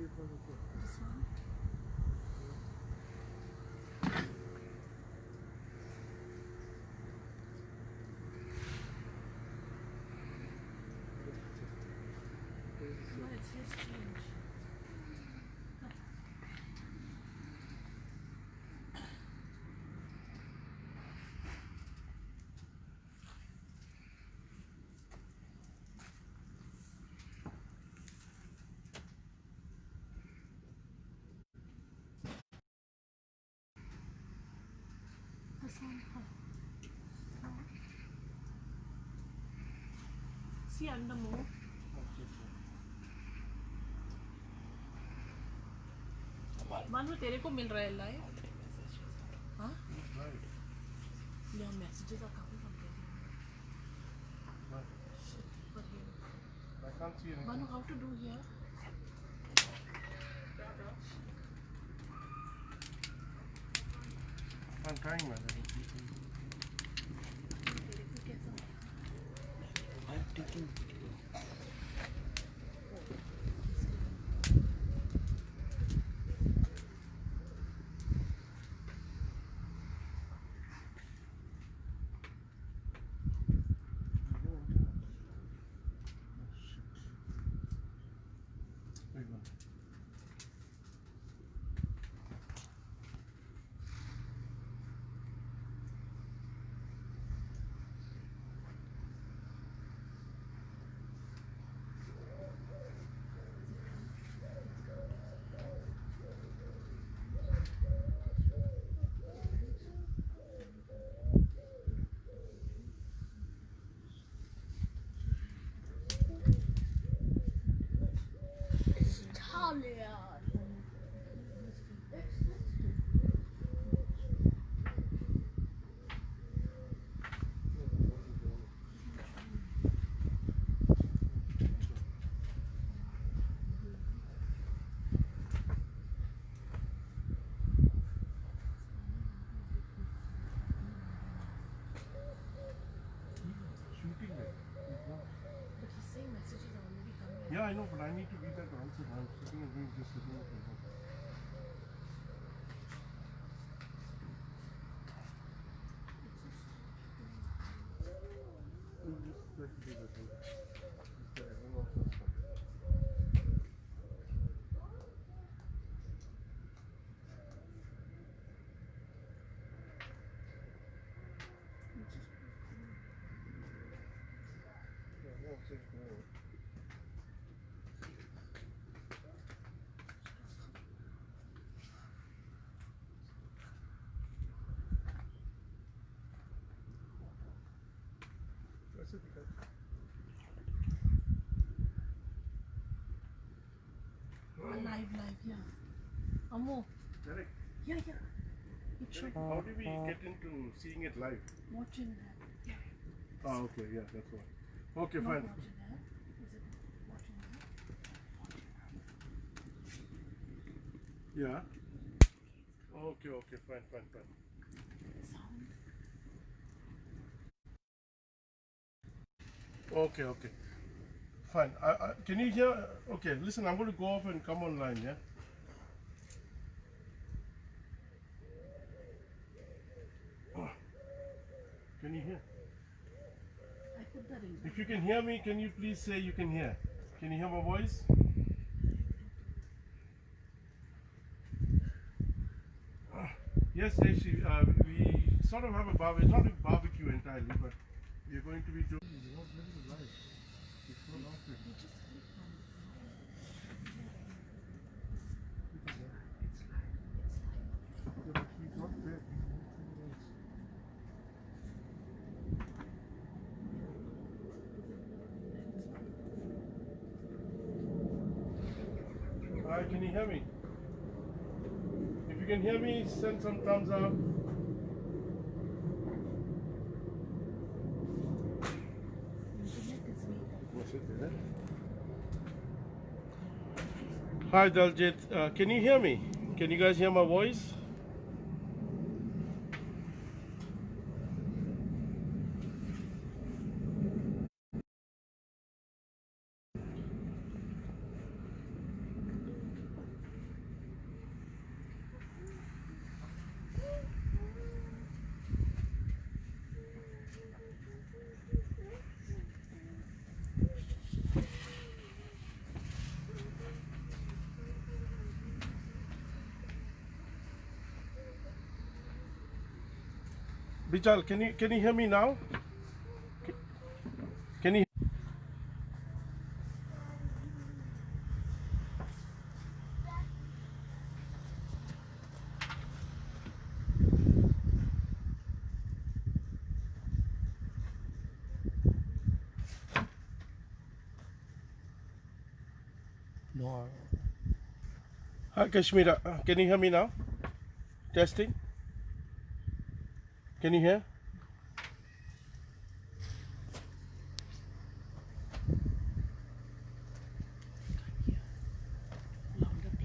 This one? No, it says change. See under more. मानो तेरे को मिल रहा है लाइव? हाँ? यहाँ messages are coming from there. I can't see anything. Manu, how to do here? I'm trying, man. I'm taking video. Yeah, I know, but I need to read that answer. I'm sitting and doing just sitting at the Live, yeah. Amul. Correct. Yeah. It should. How do we get into seeing it live? Watching that. Yeah. Oh, okay, yeah, that's all. Okay, Not fine. watching that. Is it watching that? Yeah. Okay, fine. Sound. Okay. Fine. Can you hear? Okay, listen, I'm going to go off and come online, yeah? Can you hear? I put that in. If you can hear me, can you please say you can hear? Can you hear my voice? Yes, we sort of have a barbecue. It's not a barbecue entirely, but we're going to be doing. Hi, can you hear me? If you can hear me, send some thumbs up. Hi Daljit, can you hear me? Can you guys hear my voice? Bijal, can you hear me now? Can you? No. Hi Kashmira, can you hear me now? Testing. Can you hear?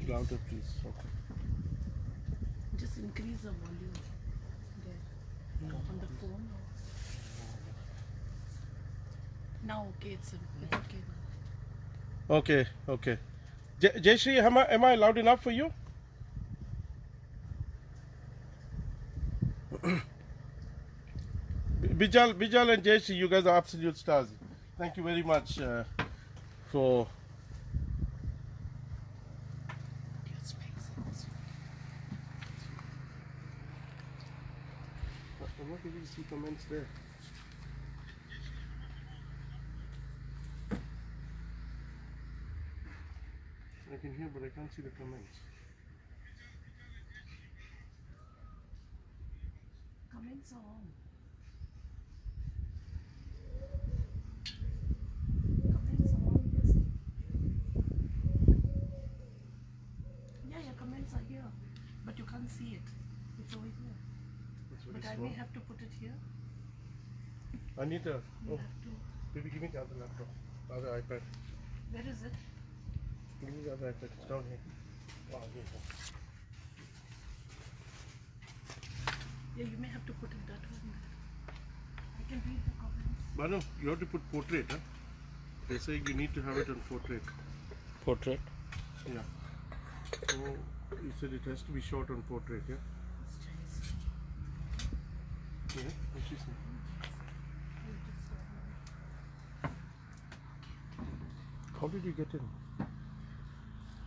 Louder, please. Okay. Just increase the volume there on the phone. Now okay, it's okay now. Okay. Jayashree, am I loud enough for you? Bijal and Jayashree, you guys are absolute stars. Thank you very much for. I'm not able to see comments there. I can hear, but I can't see the comments. Comments are on. Comments are on. Yeah, your comments are here, but you can't see it. It's over here. But I may have to put it here. I need a. You have to. Baby, give me the other laptop, the other iPad. Where is it? Give me the other iPad. It's down here. Wow, here. Yeah, you may have to put it that way. I can read the comments. Manu, you have to put portrait, huh? They say you need to have it on portrait. Portrait? Yeah. So, you said it has to be shot on portrait, yeah? Yeah, what she said. How did you get in?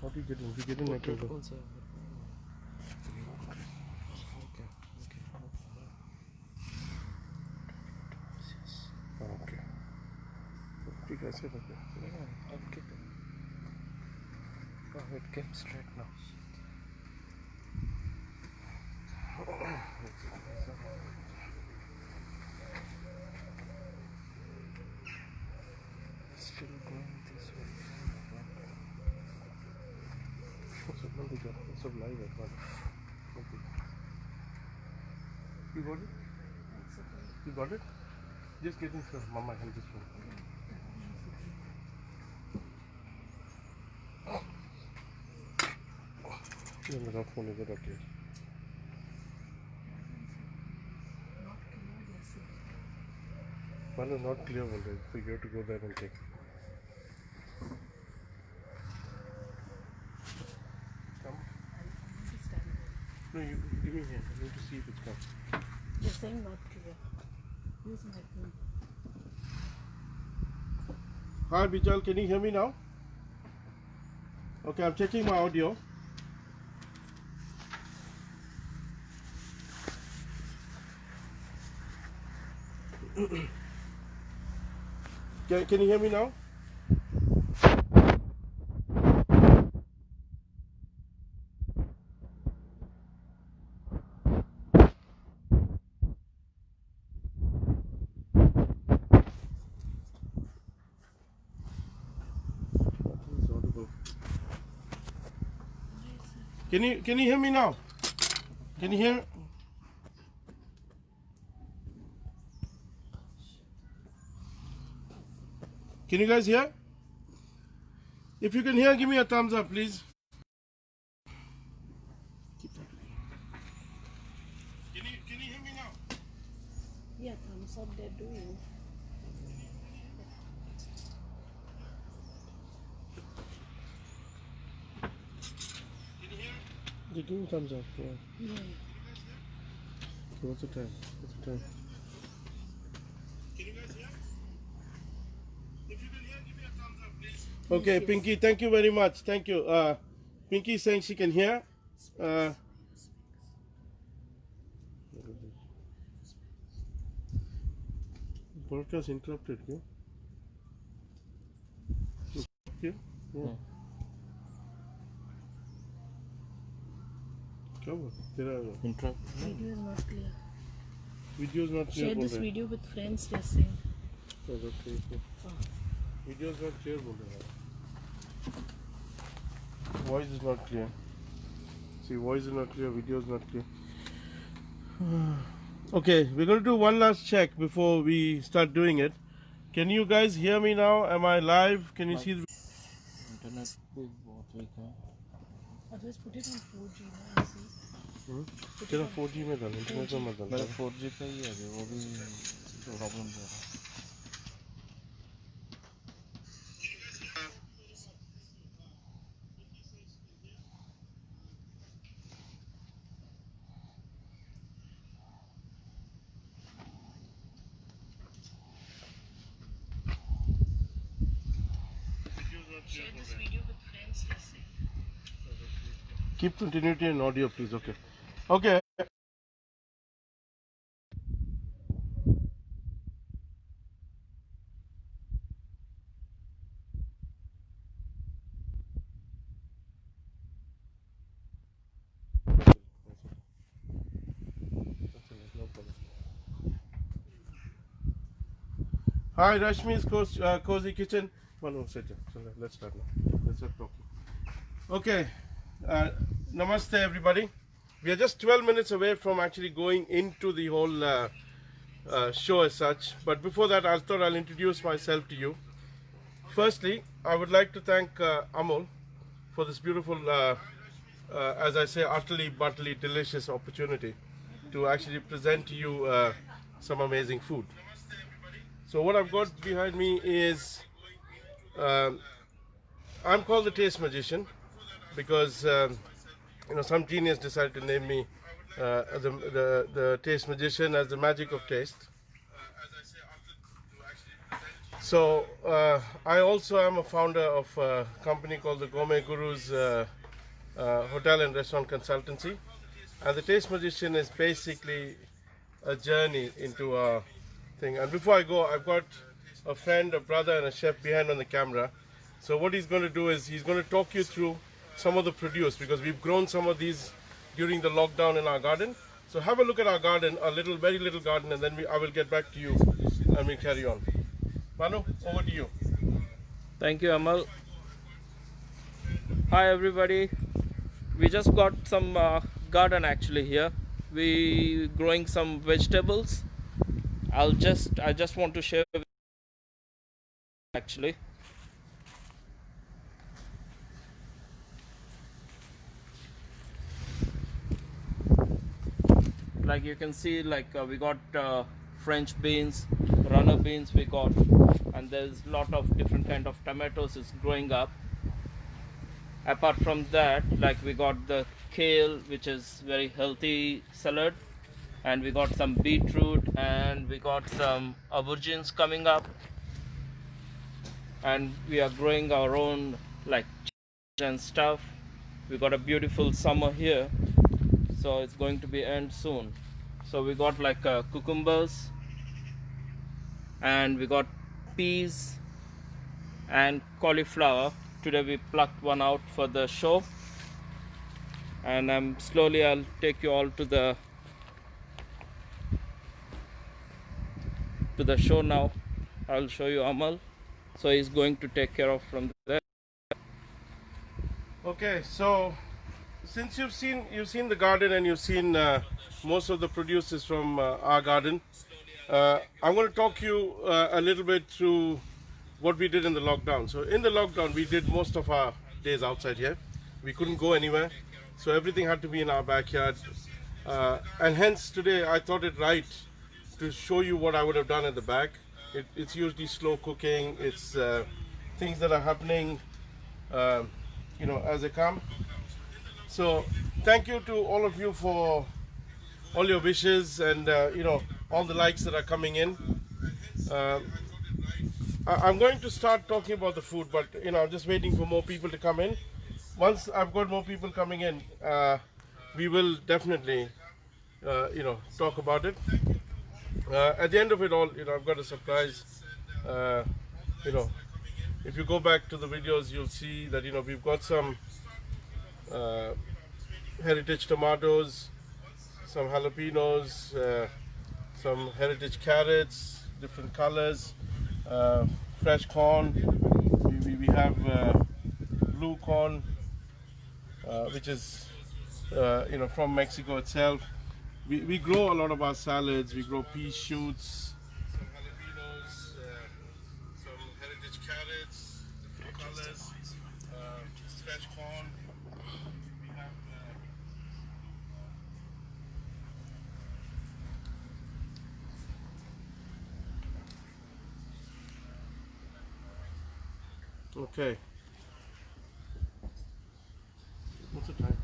How did you get in? Did you get in like Portrait over? also. Okay. You guys said okay. Yeah, I'll keep it. Oh, it came straight now. Still going this way. What's up live at one? Okay. You got it? You got it? Just get in, sir. Mama, hand this one. मेरा phone इधर रखिए। Well, not clear बोल रहे, so you have to go there and check. Come. No, you give me here. I need to see if it's come. You're saying not clear. Use my phone. Hi, Bijal, can you hear me now? Okay, I'm checking my audio. Can you hear me now? Can you hear me now? Can you hear? Can you guys hear? If you can hear, give me a thumbs up, please. Can you hear me now? Yeah, thumbs up they're doing. Can you hear? They give me thumbs up. Yeah. Yeah. Okay, what's the time? What's the time? Can you guys hear? If you can hear, give me a thumbs up, please. Okay, yes. Pinky, thank you very much. Thank you. Pinky is saying she can hear. podcast interrupted क्यों? क्यों? क्या हुआ? तेरा Interrupt. Video is not clear. video is not clear Share बोल this रहा है. video with friends, just saying. चलो ठीक है. Video is not clear बोल रहा है. Voice is not clear. See, voice is not clear, video is not clear. Okay, we're going to do one last check before we start doing it. Can you guys hear me now? Am I live? Can you see the... Internet पे बहुत weak है. Otherwise, put it on 4G and see. तेरा 4G में डाल, internet में मत डाल. मेरा 4G पे ही है अभी, वो भी प्रॉब्लम दे रहा है. Share this video with friends, just saying. Keep continuity and audio, please. Okay. Okay. Hi, Rashmi's Cozy Kitchen. Well, no, sit down. So let's start now. Let's start talking. Okay. Namaste, everybody. We are just 12 minutes away from actually going into the whole show as such. But before that, I thought I'll introduce myself to you. Firstly, I would like to thank Amul for this beautiful, as I say, utterly, butterly, delicious opportunity to actually present to you some amazing food. So what I've got behind me is, I'm called the Taste Magician because some genius decided to name me the Taste Magician as the magic of taste. So I also am a founder of a company called the Gourmet Guru's Hotel and Restaurant Consultancy, and the Taste Magician is basically a journey into a thing. And before I go, I've got a friend, a brother, and a chef behind on the camera. So what he's going to do is he's going to talk you through some of the produce, because we've grown some of these during the lockdown in our garden. So have a look at our garden, a little, very little garden, and then I will get back to you and we'll carry on. Manu, over to you. Thank you, Amal. Hi, everybody. We just got some garden actually here. We growing some vegetables. I just want to share with you actually. Like you can see, like we got French beans, runner beans we got, and there's a lot of different kind of tomatoes is growing up. Apart from that, like we got the kale, which is very healthy salad, and we got some beetroot, and we got some aubergines coming up, and we are growing our own like and stuff. We got a beautiful summer here, so it's going to be end soon. So we got like cucumbers, and we got peas and cauliflower. Today we plucked one out for the show, and I'll take you all to the show now. I'll show you Amal, so he's going to take care of from there. Okay, so since you've seen the garden and you've seen most of the produce from our garden, I'm going to talk you a little bit through what we did in the lockdown. So in the lockdown, we did most of our days outside here. We couldn't go anywhere, so everything had to be in our backyard. And hence today I thought it right to show you what I would have done at the back. It's usually slow cooking. It's things that are happening, as they come. So thank you to all of you for all your wishes and all the likes that are coming in. I'm going to start talking about the food, but I'm just waiting for more people to come in. Once I've got more people coming in, we will definitely talk about it. At the end of it all, I've got a surprise. You know, if you go back to the videos, you'll see that we've got some heritage tomatoes, some jalapenos, some heritage carrots, different colors, fresh corn. We have blue corn, which is from Mexico itself. We grow a lot of our salads. We grow pea shoots, some jalapenos, some heritage carrots, different colors, fresh corn. We have okay. What's the time?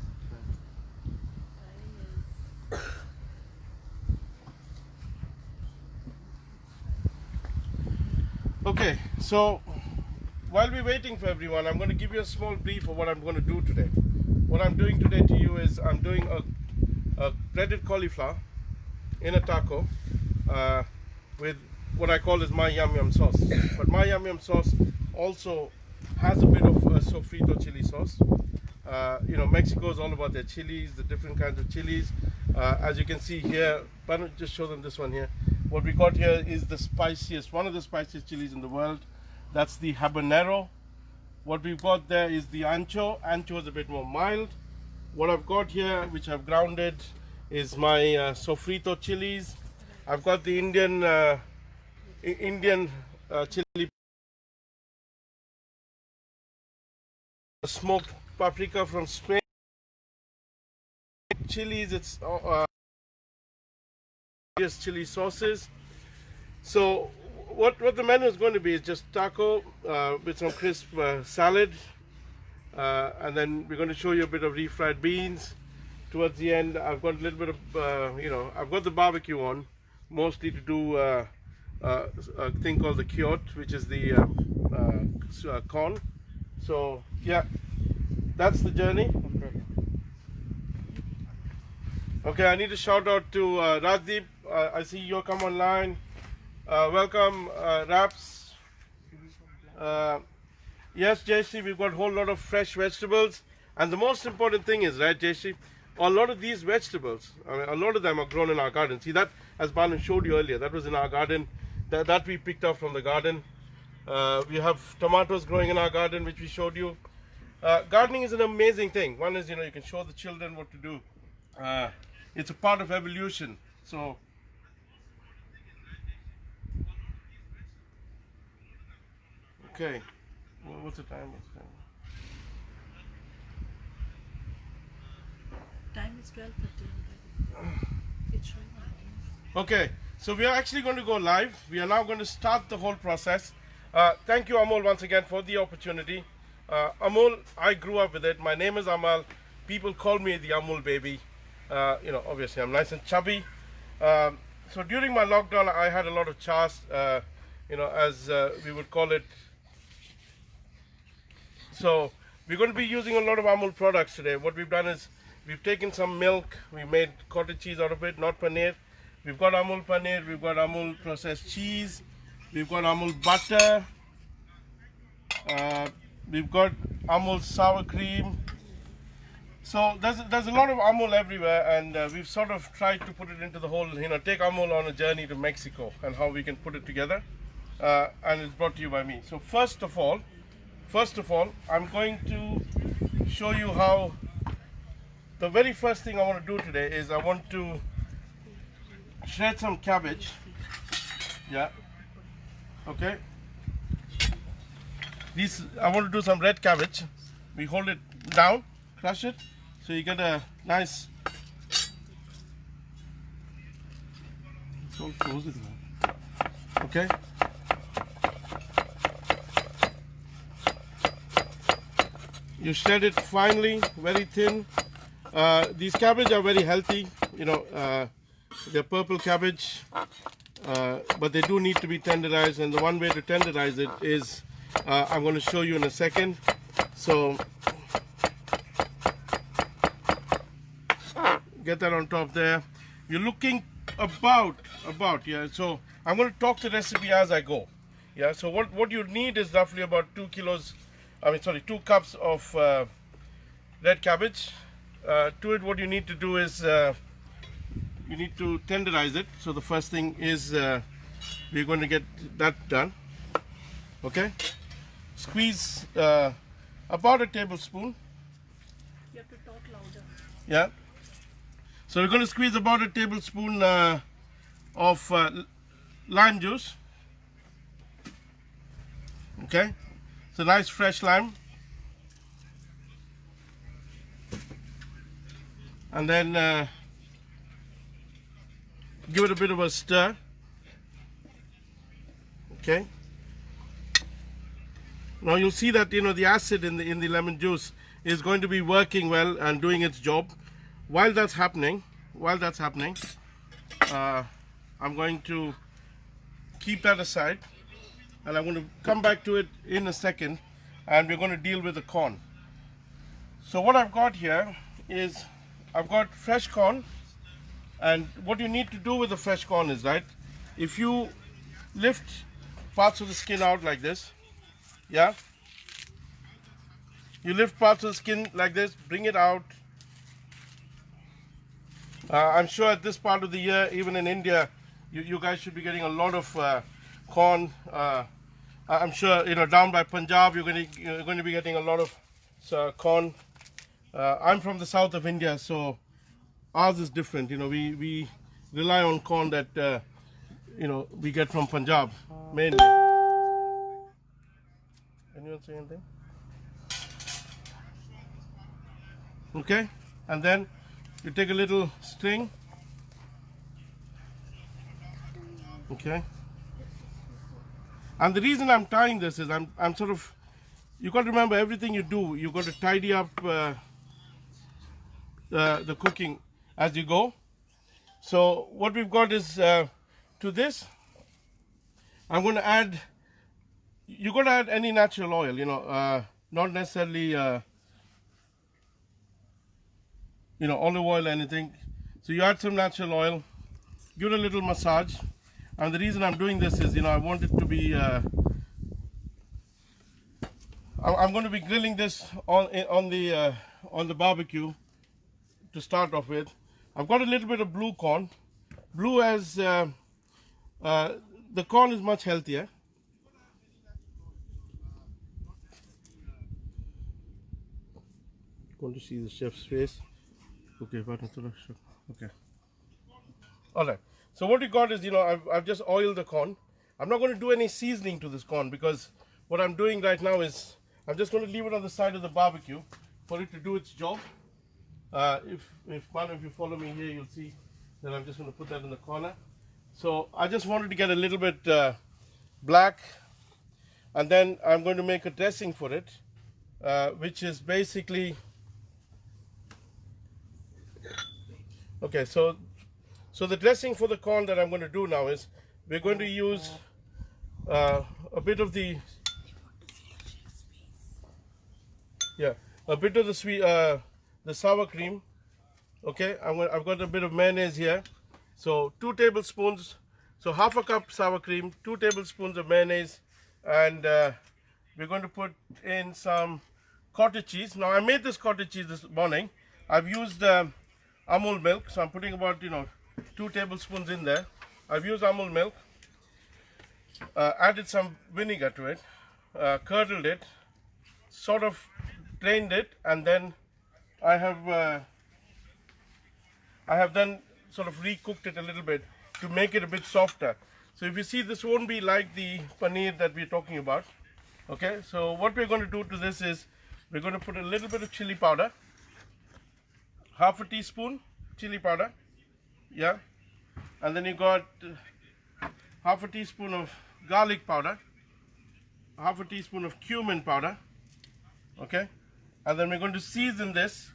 Okay, so while we're waiting for everyone, I'm going to give you a small brief of what I'm going to do today. What I'm doing today to you is I'm doing a breaded cauliflower in a taco with what I call is my yum yum sauce. But my yum yum sauce also has a bit of sofrito chili sauce. Mexico is all about their chilies, the different kinds of chilies. As you can see here, why don't just show them this one here. What we got here is the spiciest, one of the spiciest chilies in the world. That's the habanero. What we've got there is the ancho. Ancho is a bit more mild. What I've got here, which I've grounded, is my sofrito chilies. I've got the Indian chili, smoked paprika from Spain. Chilies, it's chili sauces. So what the menu is going to be is just taco with some crisp salad, and then we're going to show you a bit of refried beans. Towards the end, I've got a little bit of I've got the barbecue on, mostly to do a thing called the kyote, which is the corn. So yeah, that's the journey. Okay, I need to shout out to Rajdeep. I see you come online. Welcome, Raps. Yes, Jayshree, we've got a whole lot of fresh vegetables. And the most important thing is, right, Jayshree, a lot of these vegetables, a lot of them are grown in our garden. See that, as Banu showed you earlier, that was in our garden. That we picked up from the garden. We have tomatoes growing in our garden, which we showed you. Gardening is an amazing thing. One is, you can show the children what to do. It's a part of evolution. So, okay. Well, what's the time? Time is 12:30. It's showing on. Okay. So we are actually going to go live. We are now going to start the whole process. Thank you, Amul, once again for the opportunity. Amul, I grew up with it. My name is Amal. People call me the Amul baby. Obviously I'm nice and chubby. So during my lockdown, I had a lot of chas, as we would call it. So we're going to be using a lot of Amul products today. What we've done is we've taken some milk, we made cottage cheese out of it, not paneer. We've got Amul paneer, we've got Amul processed cheese, we've got Amul butter, we've got Amul sour cream. So there's a lot of Amul everywhere, and we've sort of tried to put it into the whole, take Amul on a journey to Mexico and how we can put it together. And it's brought to you by me. So first of all, I'm going to show you how. The very first thing I want to do today is I want to shred some cabbage. Yeah. Okay. I want to do some red cabbage. We hold it down, crush it, so you get a nice. So close it. Okay. You shred it finely, very thin. These cabbage are very healthy. They're purple cabbage, but they do need to be tenderized. And the one way to tenderize it is, I'm going to show you in a second. So get that on top there. You're looking about About, yeah. So I'm going to talk the recipe as I go. Yeah. So what you need is roughly about 2 kilos. 2 cups of red cabbage. To it, what you need to do is you need to tenderize it. So the first thing is we're going to get that done. Okay. Squeeze about a tablespoon. You have to talk louder. Yeah. So we're going to squeeze about a tablespoon of lime juice. Okay. It's a nice fresh lime. And then give it a bit of a stir. Okay. Now you'll see that the acid in the lemon juice is going to be working well and doing its job. While that's happening, I'm going to keep that aside, and I'm going to come back to it in a second, and we're going to deal with the corn. So what I've got here is I've got fresh corn, and what you need to do with the fresh corn is, right, if you lift parts of the skin out like this, yeah, you lift parts of the skin like this, bring it out. I'm sure at this part of the year, even in India, you guys should be getting a lot of corn. I'm sure down by Punjab you're going to be getting a lot of corn. I'm from the south of India, so ours is different. We rely on corn that we get from Punjab mainly. Anyone say anything? Okay, and then you take a little string. Okay. And the reason I'm tying this is I'm sort of, you got to remember everything you do, you got to tidy up the cooking as you go. So what we've got is to this, I'm going to add, you got to add any natural oil, not necessarily olive oil or anything. So you add some natural oil, give it a little massage. And the reason I'm doing this is, I want it to be, I'm going to be grilling this on the barbecue to start off with. I've got a little bit of blue corn. Blue as, the corn is much healthier. Want to see the chef's face? Okay, okay. All right. So what you got is, I've just oiled the corn. I'm not going to do any seasoning to this corn because what I'm doing right now is I'm just going to leave it on the side of the barbecue for it to do its job. If you follow me here, you'll see that I'm just going to put that in the corner. So I just wanted to get a little bit black, and then I'm going to make a dressing for it, which is basically, okay, so the dressing for the corn that I'm going to do now is we're going to use a bit of the sweet, the sour cream. Okay, I've got a bit of mayonnaise here. So 2 tablespoons, so half a cup sour cream, 2 tablespoons of mayonnaise, and we're going to put in some cottage cheese. Now I made this cottage cheese this morning. I've used Amul milk, so I'm putting about 2 tablespoons in there. I've used Amul milk, added some vinegar to it, curdled it, sort of drained it, and then I have then sort of recooked it a little bit to make it a bit softer. So if you see, this won't be like the paneer that we're talking about. Okay, so what we're going to do to this is we're going to put a little bit of chili powder, half a teaspoon chili powder, yeah, and then you got half a teaspoon of garlic powder, half a teaspoon of cumin powder, okay, and then we're going to season this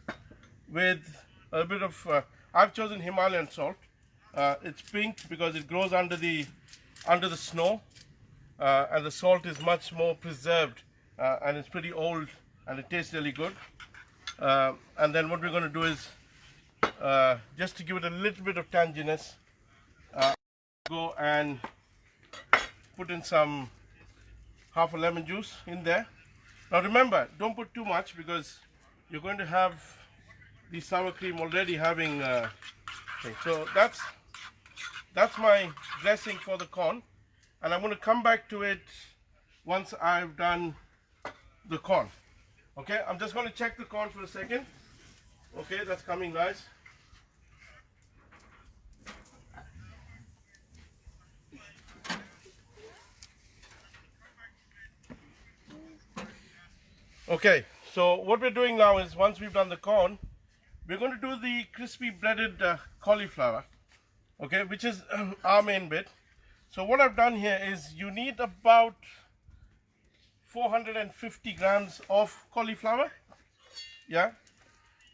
with a bit of, I've chosen Himalayan salt. It's pink because it grows under the snow, and the salt is much more preserved, and it's pretty old and it tastes really good. And then what we're going to do is just to give it a little bit of tanginess, go and put in some half a lemon juice in there. Now remember, don't put too much because you're going to have the sour cream already having thing. So that's my dressing for the corn, and I'm going to come back to it once I've done the corn. Okay, I'm just going to check the corn for a second. Okay, that's coming nice. Okay, so what we're doing now is once we've done the corn, we're going to do the crispy breaded cauliflower, okay, which is our main bit. So what I've done here is you need about 450 grams of cauliflower. Yeah,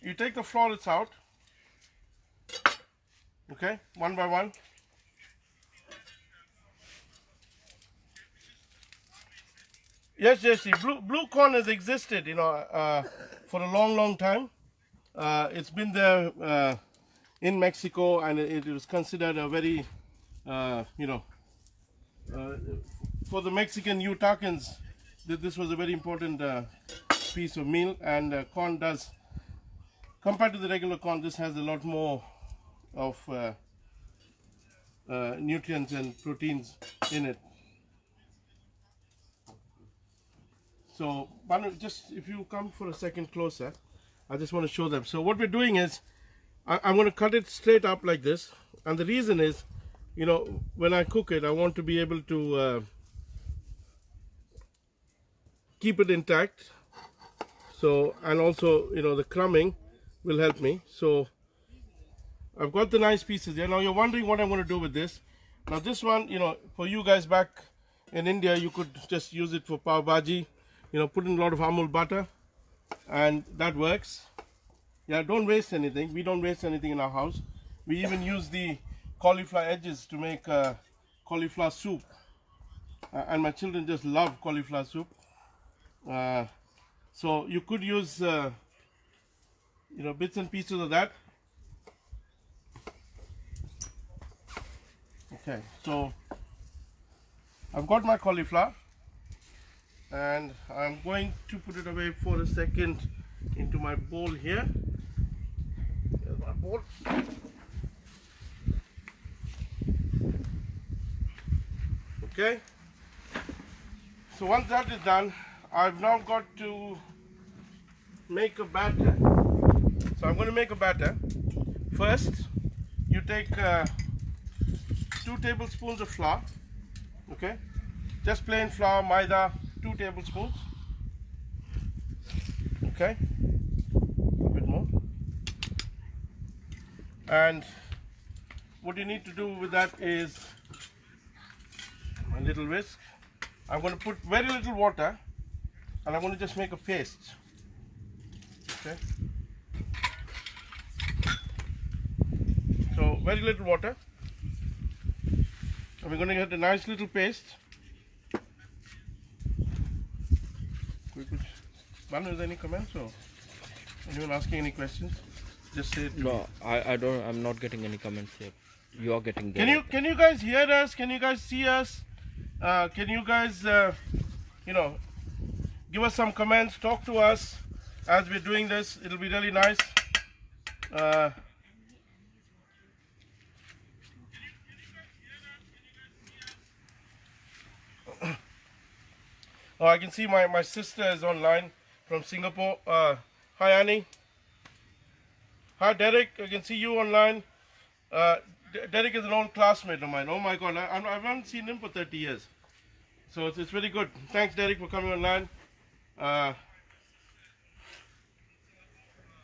you take the florets out, okay, one by one. Yes, Jesse, blue corn has existed, you know, for a long time. It's been there in Mexico, and it was considered a very, you know, for the Mexican Yucatecans, this was a very important piece of meal. And corn does, compared to the regular corn, this has a lot more of nutrients and proteins in it. So, Banu, just if you come for a second closer, I just want to show them. So what we're doing is, I'm going to cut it straight up like this. And the reason is, you know, when I cook it, I want to be able to keep it intact. So, and also, you know, the crumbing will help me. So I've got the nice pieces there. Now you're wondering what I'm going to do with this. Now this one, you know, for you guys back in India, you could just use it for pav bhaji. You know, put in a lot of Amul butter, and that works. Yeah, don't waste anything. We don't waste anything in our house. We even use the cauliflower edges to make cauliflower soup. And my children just love cauliflower soup. So you could use, you know, bits and pieces of that. Okay, so I've got my cauliflower, and I'm going to put it away for a second into my bowl here. Here's my bowl. Okay, so once that is done, I've now got to make a batter. So I'm going to make a batter. First, you take 2 tablespoons of flour, okay, just plain flour, maida, 2 tablespoons, okay, a bit more. And what you need to do with that is a little whisk. I'm going to put very little water, and I'm going to just make a paste, okay. So very little water, and we're going to get a nice little paste. Banu, is there any comments or anyone asking any questions? Just say it. No, I don't. I'm not getting any comments here. You are getting. Can you guys hear us? Can you guys see us? Can you guys, you know, give us some comments? Talk to us as we're doing this. It'll be really nice. Oh, I can see my sister is online from Singapore. Hi, Annie. Hi, Derek. I can see you online. Derek is an old classmate of mine. Oh my God, I haven't seen him for 30 years. So it's really good. Thanks, Derek, for coming online.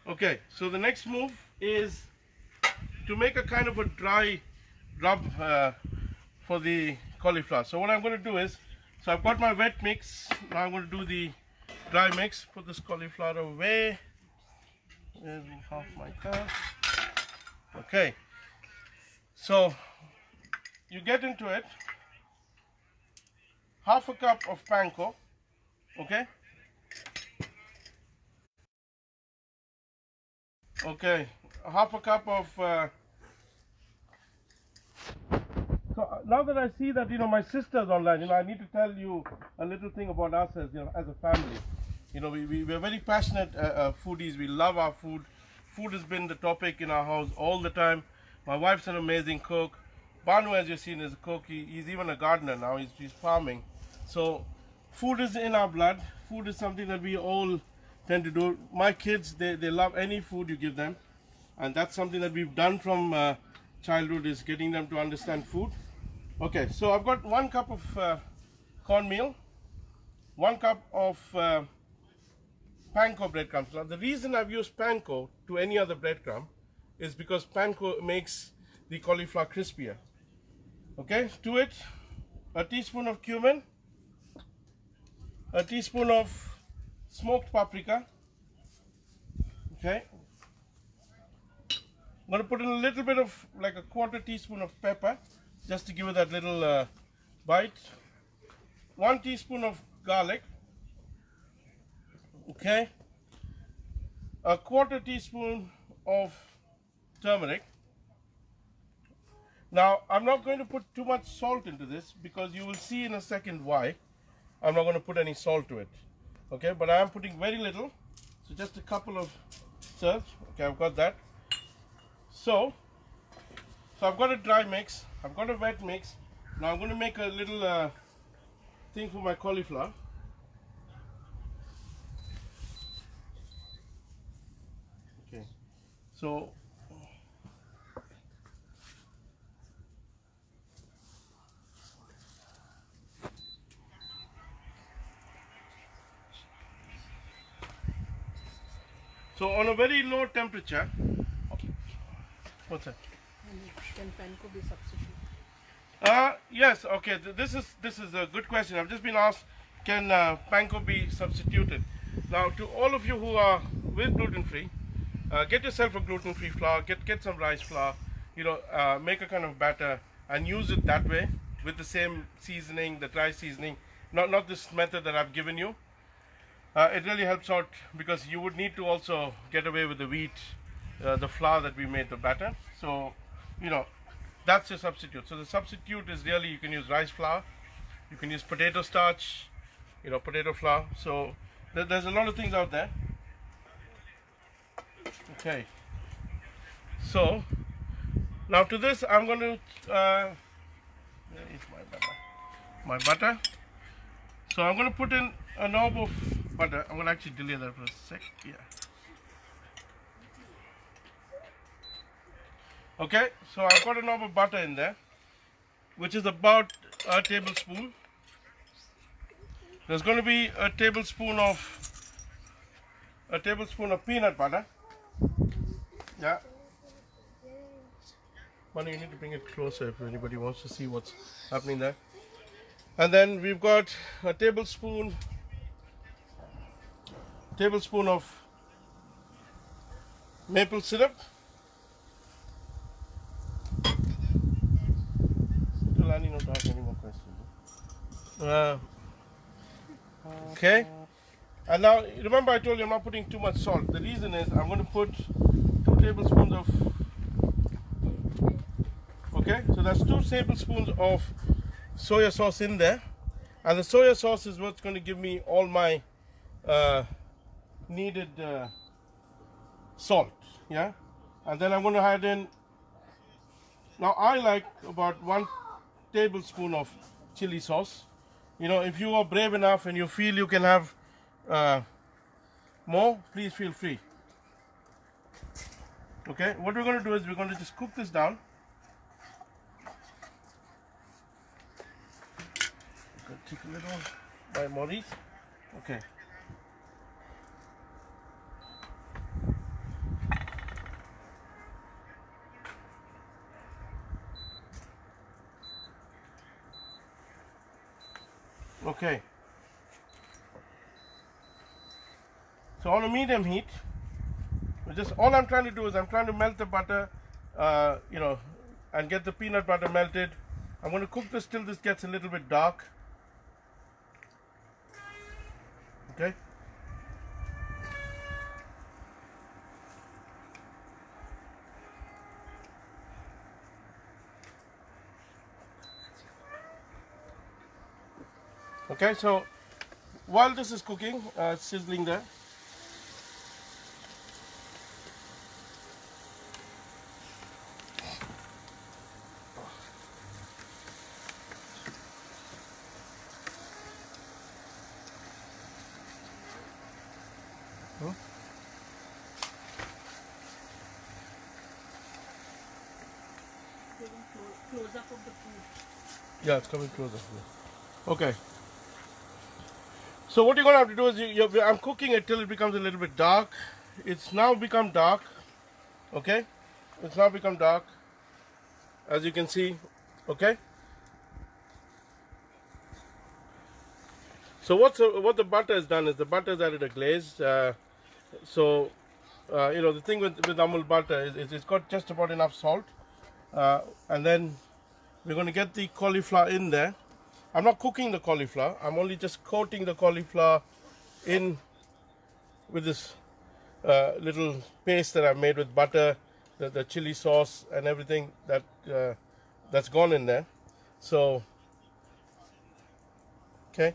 Okay, so the next move is to make a kind of a dry rub for the cauliflower. So what I'm going to do is, so I've got my wet mix. Now I'm going to do the dry mix. Put this cauliflower away. There's half my cup. Okay. So you get into it half a cup of panko, okay? Okay, half a cup of So now that I see that my sister's online, I need to tell you a little thing about us as as a family. We're very passionate foodies. We love our food. Food has been the topic in our house all the time. My wife's an amazing cook. Banu, as you've seen, is a cook. He's even a gardener now. He's farming. So food is in our blood. Food is something that we all tend to do. My kids, they love any food you give them, and that's something that we've done from childhood, is getting them to understand food. Okay, so I've got 1 cup of cornmeal, 1 cup of panko breadcrumbs. Now the reason I've used panko to any other breadcrumb is because panko makes the cauliflower crispier. Okay, to it, a teaspoon of cumin, a teaspoon of smoked paprika. Okay, I'm going to put in a little bit of, like a 1/4 teaspoon of pepper, just to give it that little bite. 1 teaspoon of garlic. Okay, a 1/4 teaspoon of turmeric. Now I'm not going to put too much salt into this, because you will see in a second why I'm not going to put any salt to it. Okay, but I am putting very little, so just a couple of stirs. Okay, I've got that. So I've got a dry mix, I've got a wet mix. Now I'm going to make a little thing for my cauliflower. Okay, so on a very low temperature. What's that? Can panko be substituted? Yes. Okay. This is a good question. I've just been asked, can panko be substituted? Now, to all of you who are with gluten-free, get yourself a gluten-free flour. Get some rice flour. Make a kind of batter and use it that way with the same seasoning, the dry seasoning. Not this method that I've given you. It really helps out, because you would need to also get away with the wheat, the flour that we made the batter. So, that's your substitute. So the substitute is really, you can use rice flour, you can use potato starch, potato flour. So there's a lot of things out there. Okay. So now to this, I'm going to where is my butter. So I'm going to put in a knob of butter. I'm going to actually delay that for a sec. Yeah. Okay, so I've got a knob of butter in there, which is about a tablespoon. There's going to be a tablespoon of peanut butter. Yeah. Manu, you need to bring it closer if anybody wants to see what's happening there. And then we've got a tablespoon of maple syrup. Still, I need not to ask any more questions. Okay. And now, remember I told you I'm not putting too much salt. The reason is I'm going to put 2 tablespoons of... Okay, so that's 2 tablespoons of soya sauce in there. And the soya sauce is what's going to give me all my needed salt. Yeah. And then I'm going to add in... Now I like about 1 tablespoon of chili sauce. If you are brave enough and you feel you can have more, please feel free. Okay, what we're going to do is we're going to just cook this down. Take a little by Maurice. Okay. Okay. So on a medium heat, all I'm trying to do is I'm trying to melt the butter, and get the peanut butter melted. I'm going to cook this till this gets a little bit dark. Okay. Okay, so while this is cooking, sizzling there. Close up of the food. Yeah, it's coming closer. Okay. So what you're gonna have to do is I'm cooking it till it becomes a little bit dark. It's now become dark. Okay, it's now become dark, as you can see. Okay. So what the butter has done is the butter has added a glaze. So you know, the thing with Amul butter is it's got just about enough salt, and then we're going to get the cauliflower in there. I'm not cooking the cauliflower. I'm only just coating the cauliflower in with this little paste that I've made with butter, the chili sauce, and everything that's gone in there. So, okay,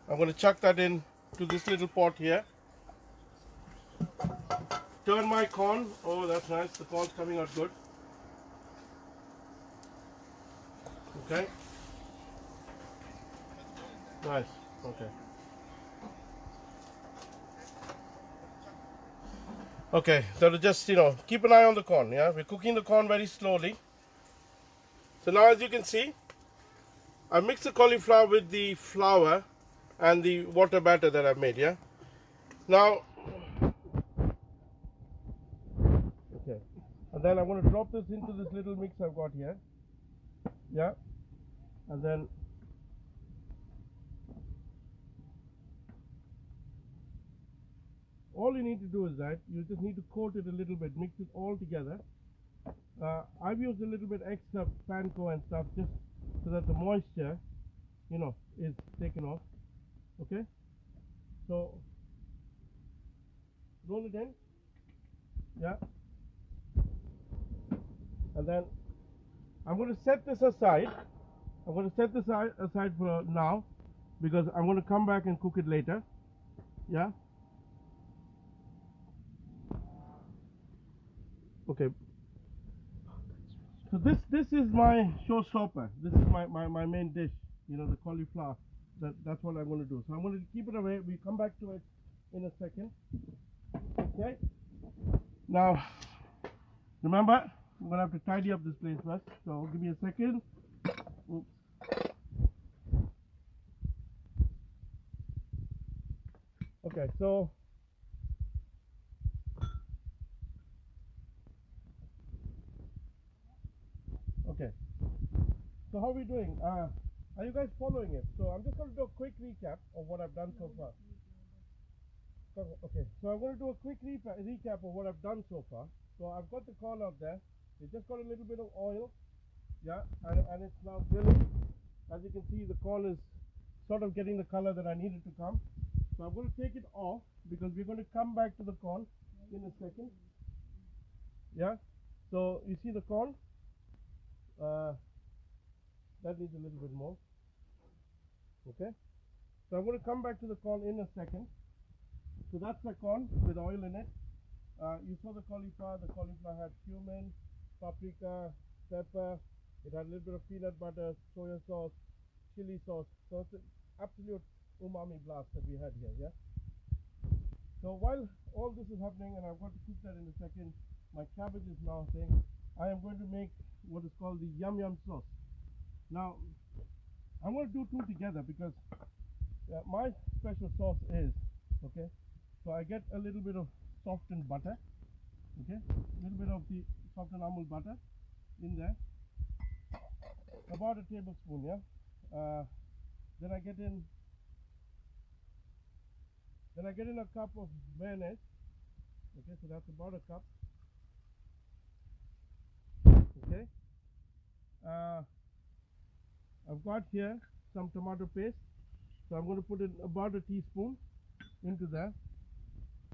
I'm going to chuck that in to this little pot here. Turn my corn. Oh, that's nice. The corn's coming out good. Okay. Nice. Okay. Okay, so to just, you know, keep an eye on the corn, yeah? We're cooking the corn very slowly. So now as you can see, I mixed the cauliflower with the flour and the water batter that I've made, yeah? Now, okay, and then I'm going to drop this into this little mix I've got here, yeah? And then all you need to do is that you just need to coat it a little bit, mix it all together. I've used a little bit extra panko and stuff just so that the moisture, you know, is taken off. Okay, so roll it in, yeah, and then I'm going to set this aside. I'm going to set this aside for now because I'm going to come back and cook it later, yeah. Okay, so this is my showstopper. This is my main dish, you know, the cauliflower. That's what I'm going to do. So I'm going to keep it away. We come back to it in a second. Okay, now remember, I'm going to have to tidy up this place first, so give me a second. Oops. Okay, so how are we doing? Are you guys following it? So I'm just going to do a quick recap of what I've done so far. Okay, so I'm going to do a quick recap of what I've done so far. So I've got the corn out there. It just got a little bit of oil, yeah, and it's now grilling. As you can see, the corn is sort of getting the color that I needed to come. So I'm going to take it off because we're going to come back to the corn in a second. Yeah, so you see the corn? That needs a little bit more. Okay, so I'm going to come back to the corn in a second. So that's the corn with oil in it. You saw the cauliflower. The cauliflower had cumin, paprika, pepper. It had a little bit of peanut butter, soya sauce, chili sauce. So it's an absolute umami blast that we had here, yeah? So while all this is happening, and I'm going to cook that in a second, my cabbage is now saying, I am going to make what is called the yum yum sauce. Now, I'm going to do two together because my special sauce is, okay, so I get a little bit of softened butter, okay, a little bit of the softened Amul butter in there, about a tablespoon, yeah. Then I get in a cup of mayonnaise, okay, so that's about a cup, okay. I've got here some tomato paste, so I'm going to put in about a teaspoon into there.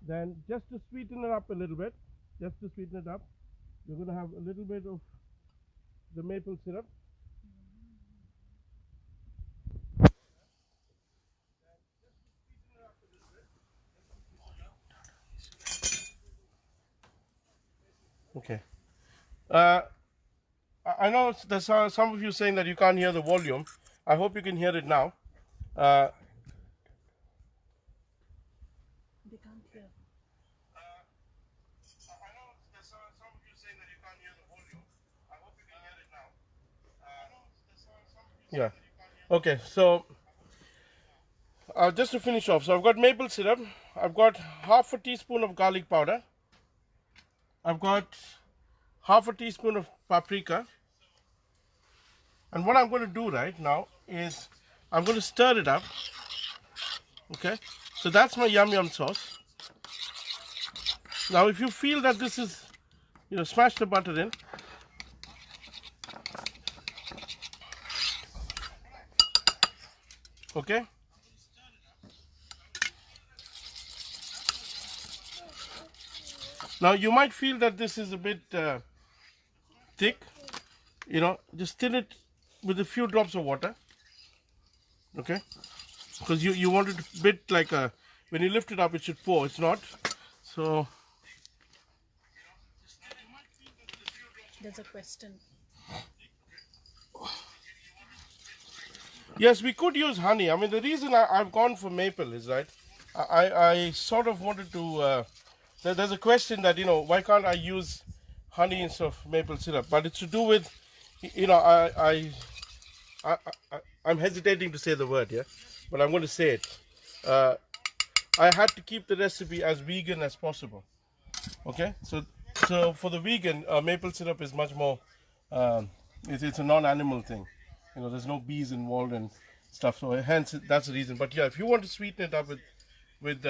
Then just to sweeten it up a little bit, we're going to have a little bit of the maple syrup. Okay. I know there's some of you saying that you can't hear the volume. I hope you can hear it now. They can't hear. I know there's some of you saying that you can't hear the volume. I hope you can hear it now. Yeah. Okay, so just to finish off, so I've got maple syrup, I've got half a teaspoon of garlic powder, I've got half a teaspoon of paprika, and what I'm going to do right now is I'm going to stir it up. Okay, so that's my yum yum sauce. Now if you feel that this is, smash the butter in. Okay. Now you might feel that this is a bit thick, just thin it with a few drops of water. Okay, because you want it a bit like when you lift it up it should pour, it's not. So There's a question. yes, we could use honey. I mean, the reason I've gone for maple is, right, I sort of wanted to, there's a question that, why can't I use honey instead of maple syrup? But it's to do with, I'm hesitating to say the word, yeah, but I'm going to say it. I had to keep the recipe as vegan as possible. Okay, so for the vegan, maple syrup is much more, it's a non-animal thing. There's no bees involved and stuff, so hence that's the reason. But yeah, if you want to sweeten it up with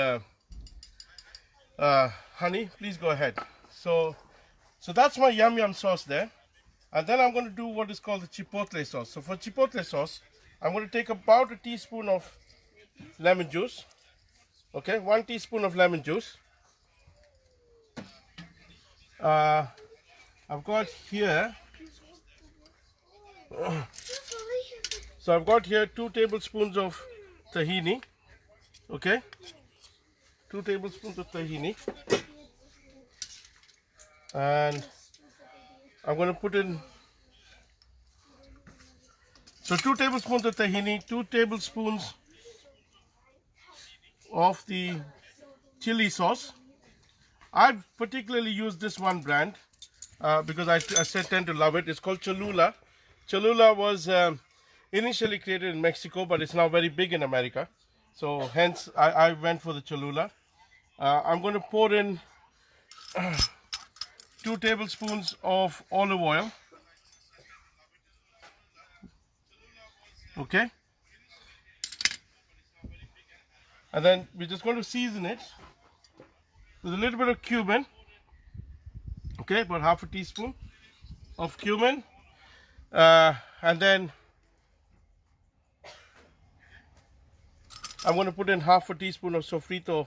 honey, please go ahead. So that's my yum yum sauce there, and then I'm going to do what is called the chipotle sauce. So for chipotle sauce, I'm going to take about a teaspoon of lemon juice. Okay, 1 teaspoon of lemon juice. I've got here. So I've got here 2 tablespoons of tahini. Okay, 2 tablespoons of tahini, and I'm going to put in, so 2 tablespoons of tahini, 2 tablespoons of the chili sauce. I've particularly used this one brand because I tend to love it. It's called Cholula. Cholula was initially created in Mexico, but it's now very big in America. So hence I went for the Cholula. I'm going to pour in 2 tablespoons of olive oil. Okay. And then we're just going to season it with a little bit of cumin. Okay, about half a teaspoon of cumin. And then I'm going to put in half a teaspoon of sofrito.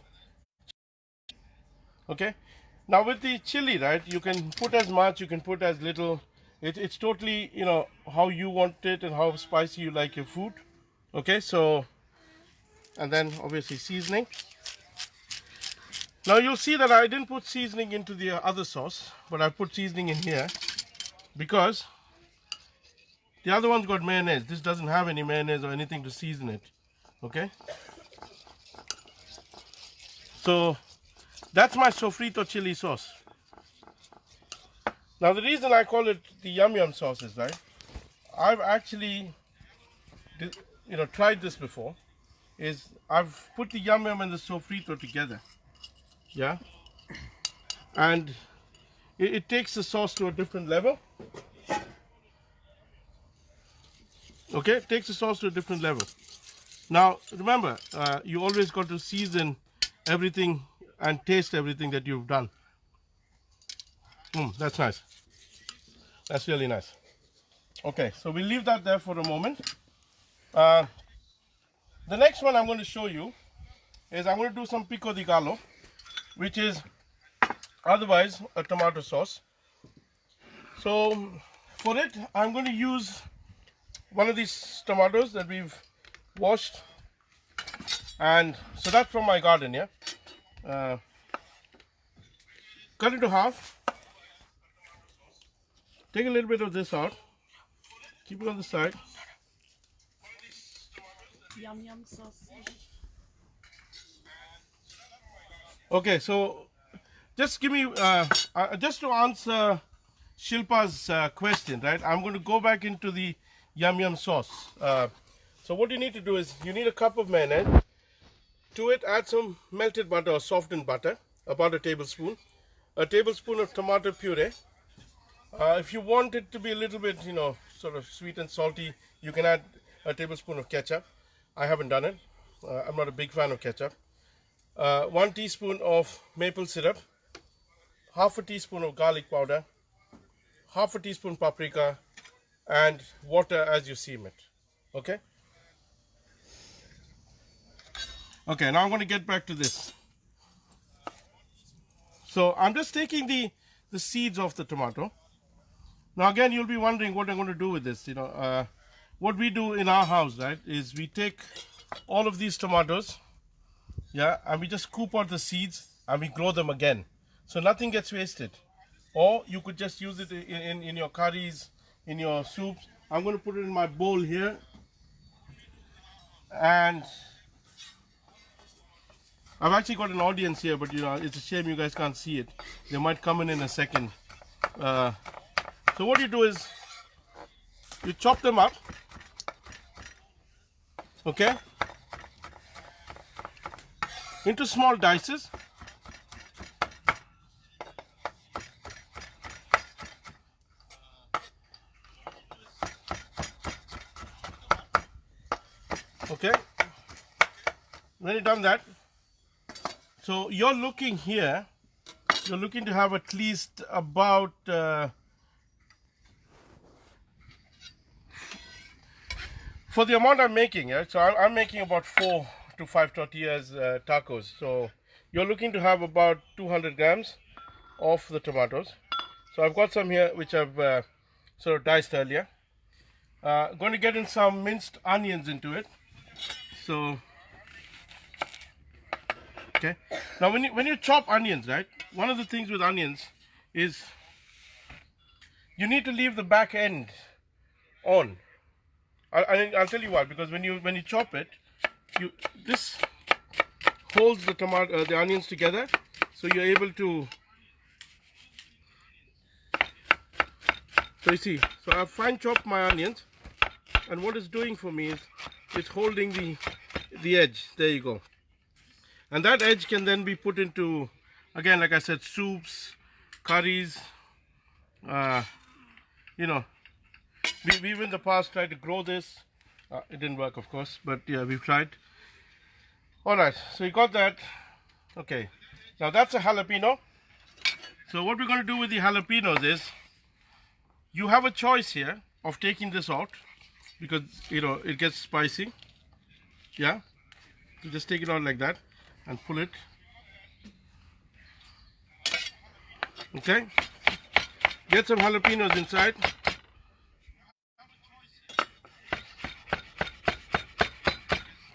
Okay, now with the chili, right, you can put as much, you can put as little. It's totally, how you want it and how spicy you like your food. Okay, so, and then obviously seasoning. Now you'll see that I didn't put seasoning into the other sauce, but I put seasoning in here because the other one's got mayonnaise. This doesn't have any mayonnaise or anything to season it. Okay, so that's my sofrito chili sauce. Now the reason I call it the yum yum sauce is, right, I've actually tried this before, is I've put the yum yum and the sofrito together, yeah, and it takes the sauce to a different level. Okay, it takes the sauce to a different level. Now remember, you always got to season everything and taste everything that you've done. That's nice. That's really nice. Okay, so we'll leave that there for a moment. The next one I'm going to show you is I'm going to do some Pico De Gallo, which is otherwise a tomato sauce. So for it, I'm going to use one of these tomatoes that we've washed, and so that's from my garden, yeah. Cut into half. take a little bit of this out. Keep it on the side. Yum yum sauce. Okay, so just give me, just to answer Shilpa's question, right? I'm going to go back into the yum yum sauce. So what you need to do is, you need a cup of mayonnaise. To it, add some melted butter or softened butter, about a tablespoon of tomato puree. If you want it to be a little bit, sort of sweet and salty, you can add a tablespoon of ketchup. I haven't done it. I'm not a big fan of ketchup. 1 teaspoon of maple syrup, half a teaspoon of garlic powder, half a teaspoon paprika, and water as you seam it. Okay? Okay, now I'm going to get back to this. So I'm just taking the seeds off the tomato. Now again, you'll be wondering what I'm going to do with this. What we do in our house, right, is we take all of these tomatoes, yeah, and we just scoop out the seeds and we grow them again. So nothing gets wasted. Or you could just use it in your curries, in your soups. I'm going to put it in my bowl here. And I've actually got an audience here, but it's a shame you guys can't see it. They might come in a second. So what you do is, you chop them up, okay, into small dices. Okay, when you've done that, so you're looking here, you're looking to have at least about for the amount I'm making, yeah, so I'm making about 4 to 5 tortillas tacos. So you're looking to have about 200 grams of the tomatoes. So I've got some here which I've sort of diced earlier. Going to get in some minced onions into it. So okay, now when you chop onions, right, one of the things with onions is you need to leave the back end on. I'll tell you why, because when you chop it, this holds the onions together, so you're able to. So you see, so I've fine chopped my onions, and what it's doing for me is it's holding the edge. There you go, and that edge can then be put into, again, like I said, soups, curries. We've in the past tried to grow this. It didn't work, of course, but yeah, we've tried. Alright, so you got that. Okay, now that's a jalapeno. So what we're going to do with the jalapenos is, you have a choice here of taking this out, because it gets spicy. Yeah, you just take it out like that and pull it. Okay, get some jalapenos inside.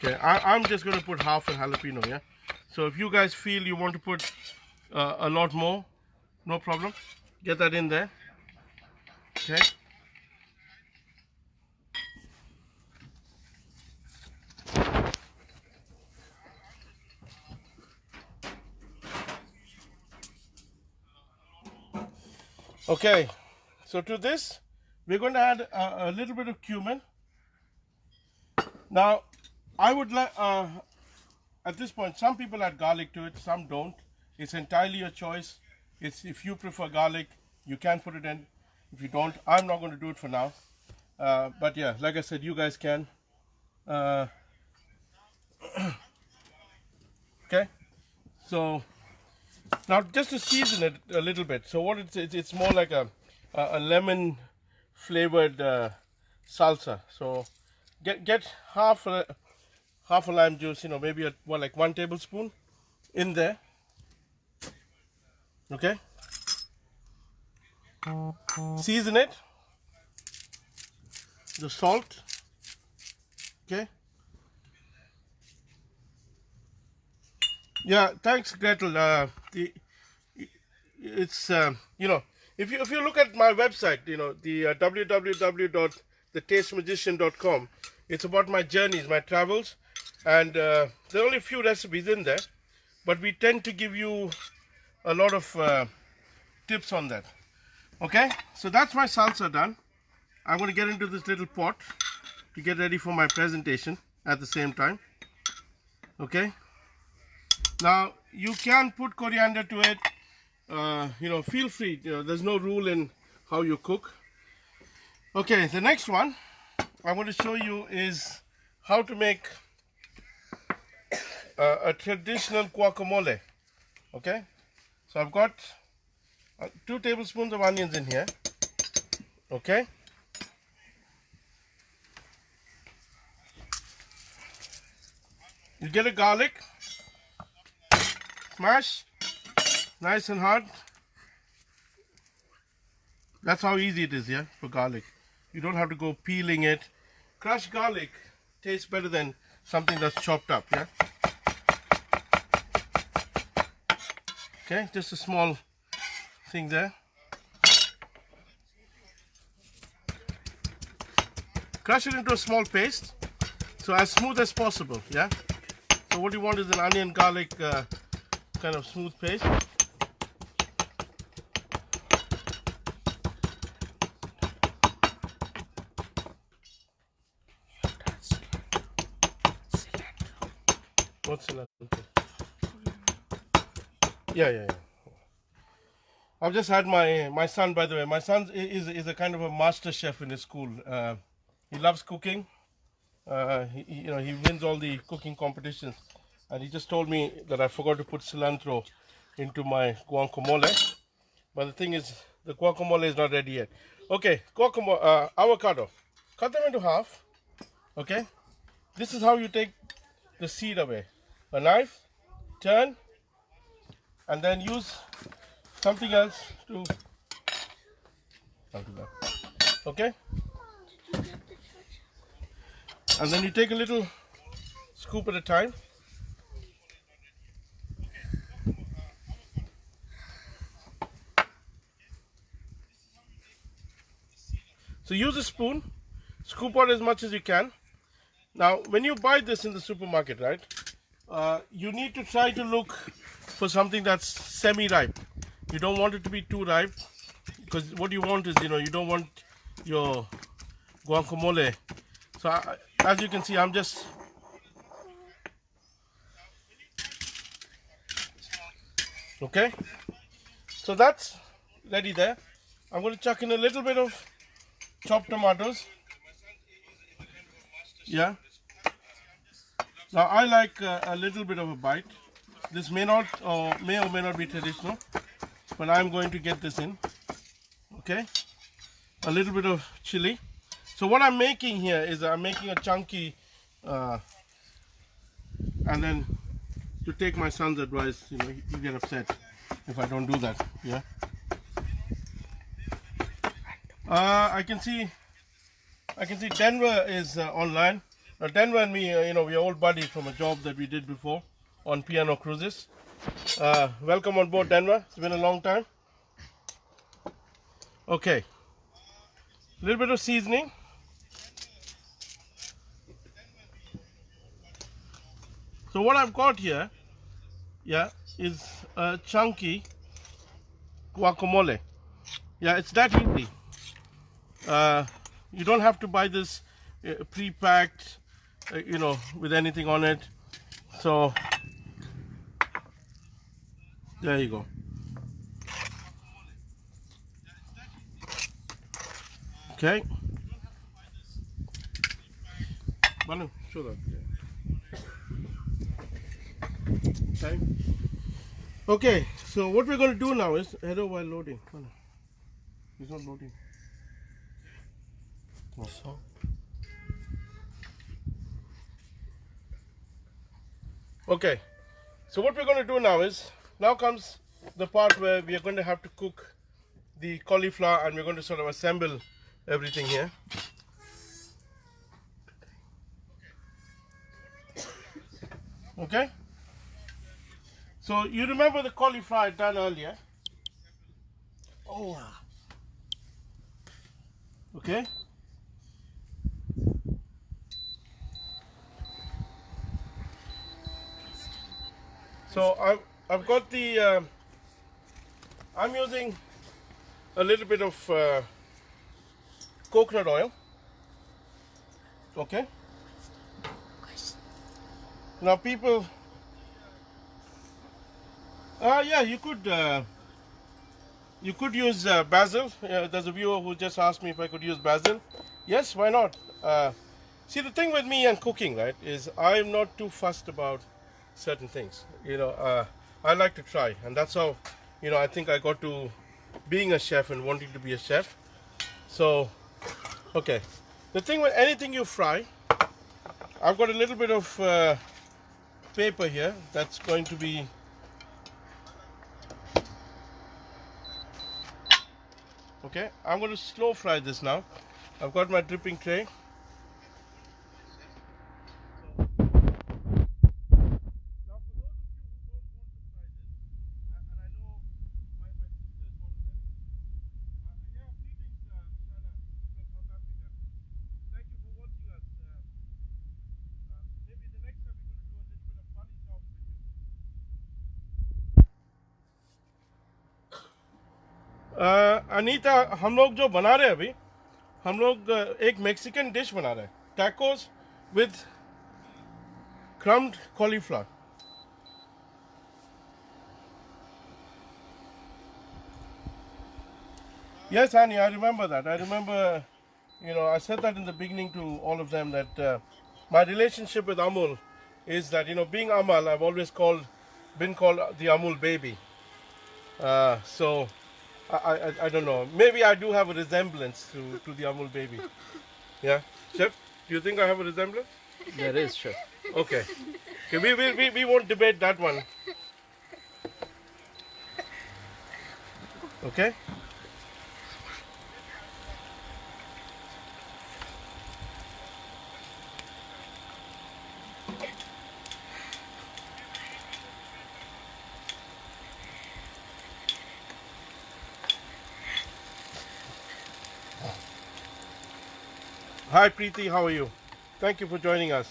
Okay, I'm just going to put half a jalapeno, yeah? So if you guys feel you want to put a lot more, no problem. Get that in there. Okay. Okay, so to this, we're going to add a little bit of cumin. Now, I would like, at this point, some people add garlic to it, some don't. It's entirely your choice. If you prefer garlic, you can put it in. If you don't, I'm not going to do it for now. But yeah, like I said, you guys can. Okay, so now just to season it a little bit. So what it's more like a lemon flavored salsa. So get half a lime juice, maybe like 1 tablespoon in there. Okay, season it, the salt. Okay, yeah, thanks, Gretel. It's If you look at my website, you know, the www.thetastemagician.com, it's about my journeys, my travels, and there are only a few recipes in there, but we tend to give you a lot of tips on that. Okay, so that's my salsa done. I'm going to get into this little pot to get ready for my presentation at the same time. Okay, now you can put coriander to it. You know, feel free. You know, there's no rule in how you cook. Okay, the next one I'm going to show you is how to make a traditional guacamole. Okay, so I've got 2 tablespoons of onions in here. Okay, you get a garlic, smash, nice and hard. That's how easy it is, yeah, for garlic. You don't have to go peeling it. Crushed garlic tastes better than something that's chopped up, yeah. Okay, just a small thing there. Crush it into a small paste, so as smooth as possible, yeah. So what you want is an onion garlic kind of smooth paste. What's in that? Yeah. I've just had my son, by the way. My son is a kind of a master chef in his school. He loves cooking. You know, he wins all the cooking competitions. And he just told me that I forgot to put cilantro into my guacamole. But the thing is, the guacamole is not ready yet. Okay, guacamole, avocado. Cut them into half. Okay. This is how you take the seed away. A knife, turn, and then use something else to. I'll do that. Okay. And then you take a little scoop at a time. So use a spoon, scoop out as much as you can. Now, when you buy this in the supermarket, right, you need to try to look for something that's semi-ripe. You don't want it to be too ripe, because what you want is, you know, you don't want your guacamole. So as you can see, I'm just okay. So that's ready there. I'm going to chuck in a little bit of chopped tomatoes. Yeah. Now I like a little bit of a bite. This may or may not be traditional, but I'm going to get this in. Okay. A little bit of chili. So what I'm making here is I'm making a chunky, and then to take my son's advice, you know, you get upset if I don't do that. Yeah. I can see Denver is online. Denver and me, you know, we are old buddies from a job that we did before on piano cruises. Welcome on board, Denver. It's been a long time. Okay. A little bit of seasoning. So what I've got here, yeah, is a chunky guacamole. Yeah, it's that easy. You don't have to buy this pre-packed, you know, with anything on it. So there you go. Okay. Banu, show that. Okay. Okay. So what we're going to do now is header while loading. Banu. He's not loading. So. Okay, so what we're going to do now is, now comes the part where we are going to have to cook the cauliflower, and we're going to sort of assemble everything here. Okay, so you remember the cauliflower I done earlier. Oh. Okay. So I've got the I'm using a little bit of coconut oil. Okay. Now people, yeah, you could use basil. There's a viewer who just asked me if I could use basil. Yes, why not? See, the thing with me and cooking, right, is I'm not too fussed about certain things. I like to try, and that's how, I think I got to being a chef and wanting to be a chef. So, okay. The thing with anything you fry, I've got a little bit of paper here that's going to be okay. I'm going to slow fry this now. I've got my dripping tray. Anita, हम लोग जो बना रहे हैं अभी, हम लोग एक मेक्सिकन डिश बना रहे हैं, tacos with crumbed cauliflower. Yes, Annie, I remember that. I remember, I said that in the beginning to all of them that my relationship with Amul is that, being Amal, I've always been called the Amul baby. So I don't know. Maybe I do have a resemblance to the Amul baby. Yeah, Chef, do you think I have a resemblance? There is, Chef. Okay. Okay, we won't debate that one. Okay. Hi Preeti, how are you? Thank you for joining us.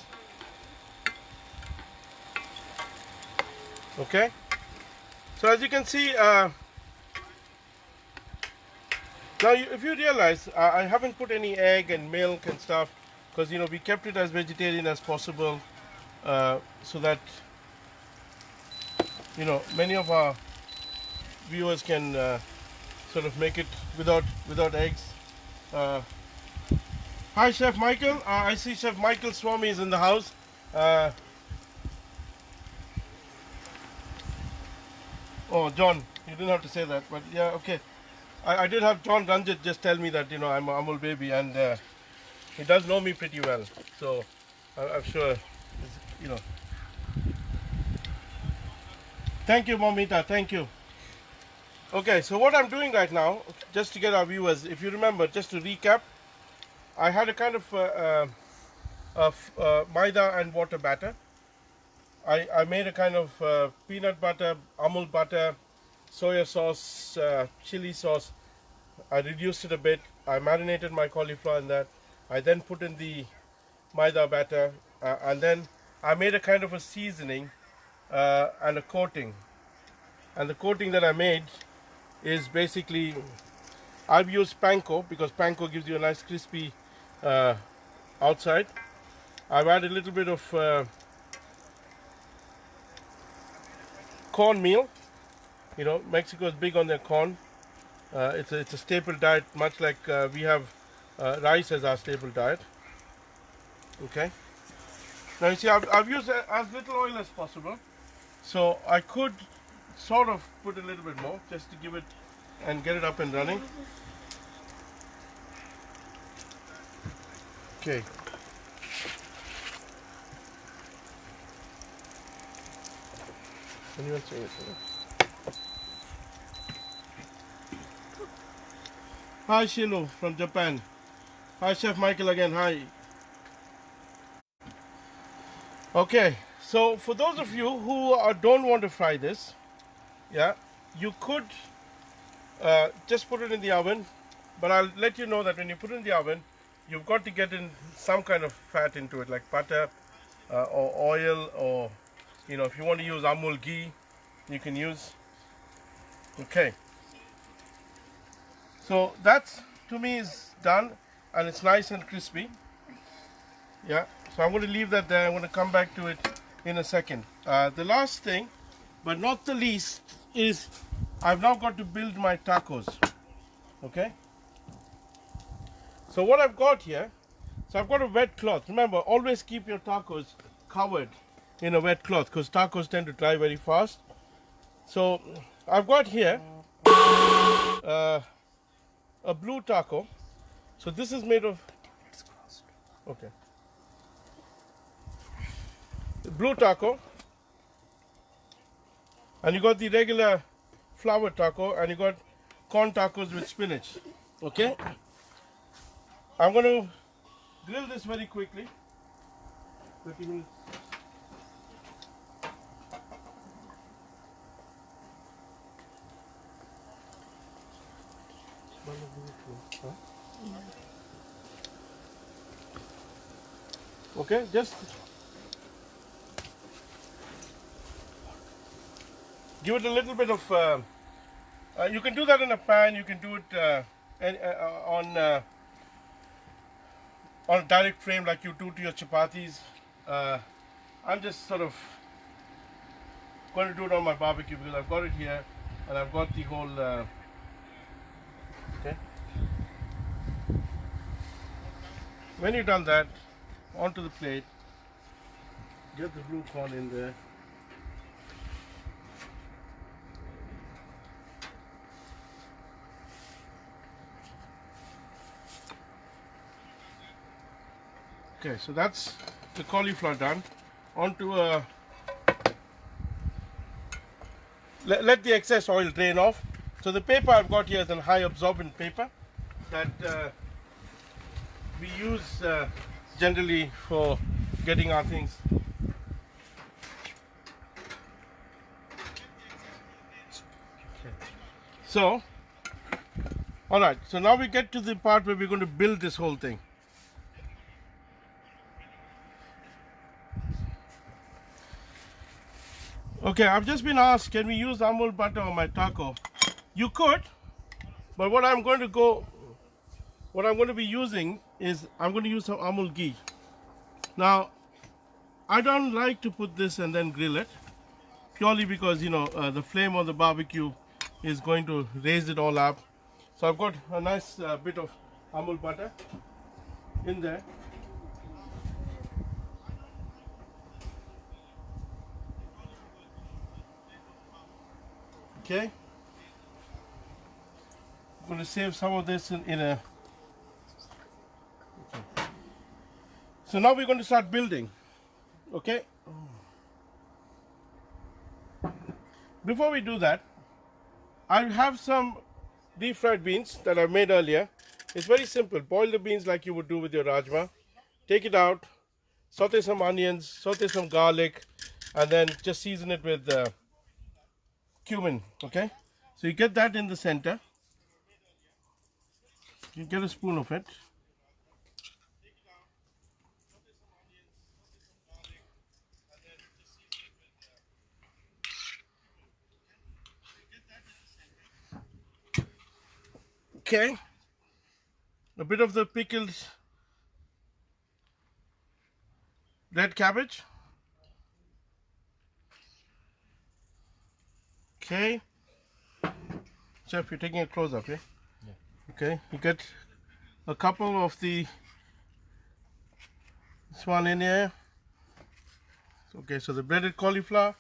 Okay, so as you can see, now if you realize, I haven't put any egg and milk and stuff because we kept it as vegetarian as possible, so that many of our viewers can sort of make it without eggs. Hi Chef Michael, I see Chef Michael Swami is in the house. Oh John, you didn't have to say that, but yeah, okay. I did have John Ranjit just tell me that I'm an Amul baby, and he does know me pretty well, so I'm sure Thank you Momita, thank you. Okay, so what I'm doing right now, just to get our viewers, if you remember, just to recap, I had a kind of maida and water batter. I made a kind of peanut butter, Amul butter, soya sauce, chili sauce. I reduced it a bit. I marinated my cauliflower in that. I then put in the maida batter, and then I made a kind of a seasoning and a coating. And the coating that I made is basically, I've used panko because panko gives you a nice crispy outside. I've added a little bit of cornmeal. Mexico is big on their corn. It's a staple diet, much like we have rice as our staple diet. Okay. Now you see, I've used as little oil as possible, so I could sort of put a little bit more just to give it and get it up and running. Okay. Anyone say it? Hi Shilu from Japan. Hi Chef Michael again. Hi. Okay, so for those of you who don't want to fry this, yeah, you could just put it in the oven. But I'll let you know that when you put it in the oven, you've got to get in some kind of fat into it, like butter or oil, or if you want to use Amul ghee, you can use. Okay. So that's, to me, is done, and it's nice and crispy. Yeah. So I'm going to leave that there. I'm going to come back to it in a second. The last thing, but not the least, is I've now got to build my tacos. Okay. So what I've got here, so I've got a wet cloth. Remember, always keep your tacos covered in a wet cloth because tacos tend to dry very fast. So I've got here a blue taco. So this is made of, okay, blue taco, and you got the regular flour taco, and you got corn tacos with spinach. Okay, I'm going to grill this very quickly. 30 minutes. Okay, just give it a little bit of, you can do that in a pan, you can do it on a direct flame like you do to your chapatis. I'm just sort of going to do it on my barbecue because I've got it here and I've got the whole, okay. When you've done that, onto the plate, get the blue corn in there. Okay, so that's the cauliflower done. Onto a, let the excess oil drain off. So the paper I've got here is a high absorbent paper that we use generally for getting our things. Okay. So, alright, so now we get to the part where we're going to build this whole thing. Okay, I've just been asked, can we use Amul butter on my taco? You could, but what I'm going to be using is I'm going to use some Amul ghee. Now, I don't like to put this and then grill it, purely because the flame on the barbecue is going to raise it all up. So I've got a nice bit of Amul butter in there. Okay, I'm going to save some of this in a. Okay. So now we're going to start building. Okay. Before we do that, I have some deep fried beans that I made earlier. It's very simple. Boil the beans like you would do with your rajma. Take it out, saute some onions, saute some garlic, and then just season it with cumin. Okay, so you get that in the center. You get a spoon of it. Okay, a bit of the pickled red cabbage. Okay, Chef, you're taking a close up, yeah? Okay, you get a couple of this one in here. Okay, so the breaded cauliflower,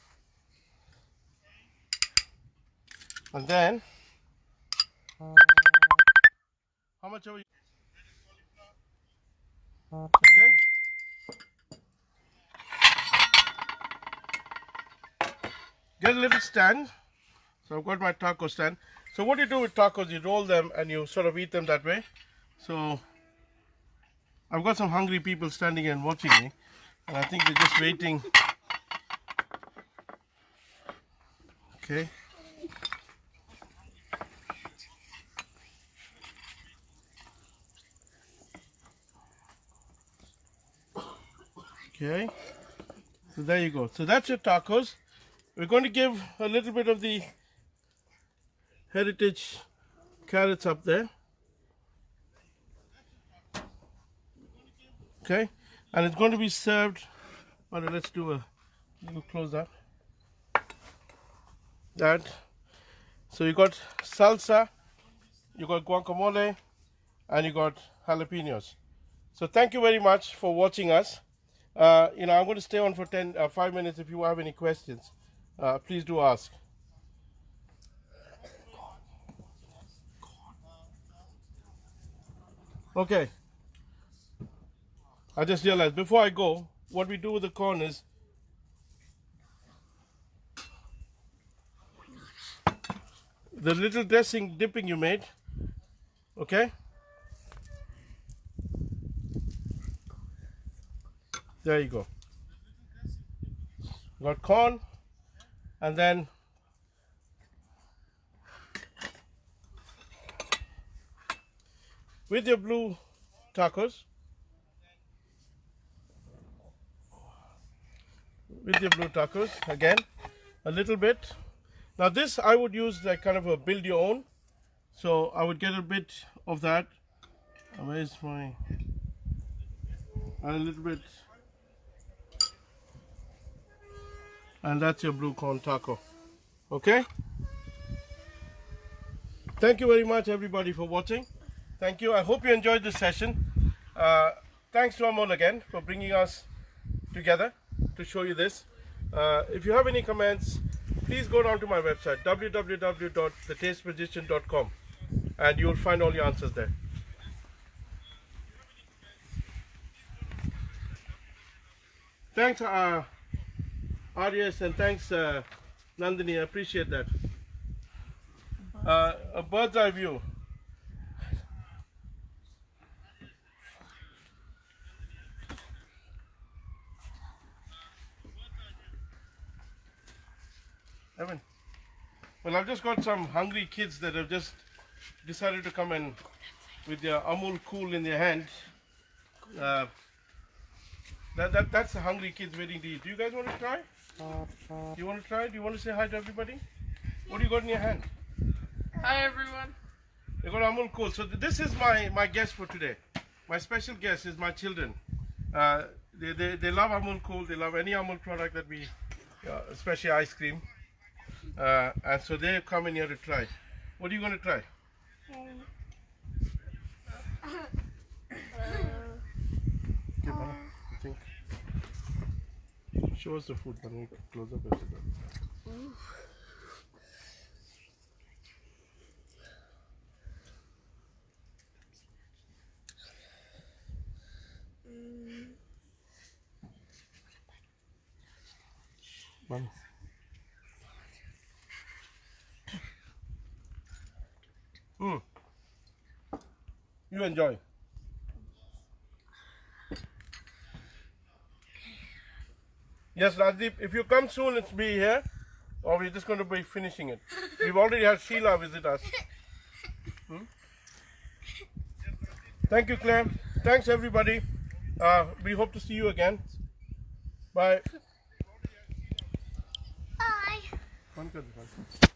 and then how much are we? Okay. Get a little stand. So I've got my taco stand. So what you do with tacos, you roll them and you sort of eat them that way. So I've got some hungry people standing here and watching me, and I think they're just waiting. Okay. Okay. So there you go. So that's your tacos. We're going to give a little bit of the heritage carrots up there. Okay. And it's going to be served. Oh, no, let's do a little close up. That. So you got salsa, you got guacamole, and you got jalapenos. So thank you very much for watching us. I'm going to stay on for 5 minutes. If you have any questions, please do ask. Okay. I just realized before I go, what we do with the corn is the little dressing dipping you made. Okay. There you go. Got corn, and then with your blue tacos, again, a little bit. Now this I would use like kind of a build your own. So I would get a bit of that. Where's my, and a little bit. And that's your blue corn taco. Okay? Thank you very much everybody for watching. Thank you. I hope you enjoyed this session. Thanks to Amul again for bringing us together to show you this. If you have any comments, please go down to my website www.thetastemagician.com and you will find all the answers there. Thanks Arias, and thanks Nandini, I appreciate that. A bird's eye view. Evan. Well, I've just got some hungry kids that have just decided to come in with their Amul Cool in their hand. That's the hungry kids waiting to eat. Do you guys want to try? You want to try? Do you want to say hi to everybody? What do you got in your hand? Hi everyone. You got Amul Cool. So this is my guest for today. My special guest is my children. They love Amul Cool. They love any Amul product that we, especially ice cream. And so they come in here to try. What are you going to try? Think. Show us the food. Can we close up? One. You enjoy. Yes, Rajdeep, if you come soon, it's be here, or we're just going to be finishing it. We've already had Sheila visit us. Thank you, Claire. Thanks, everybody. We hope to see you again. Bye. Bye. Fun kar, fun.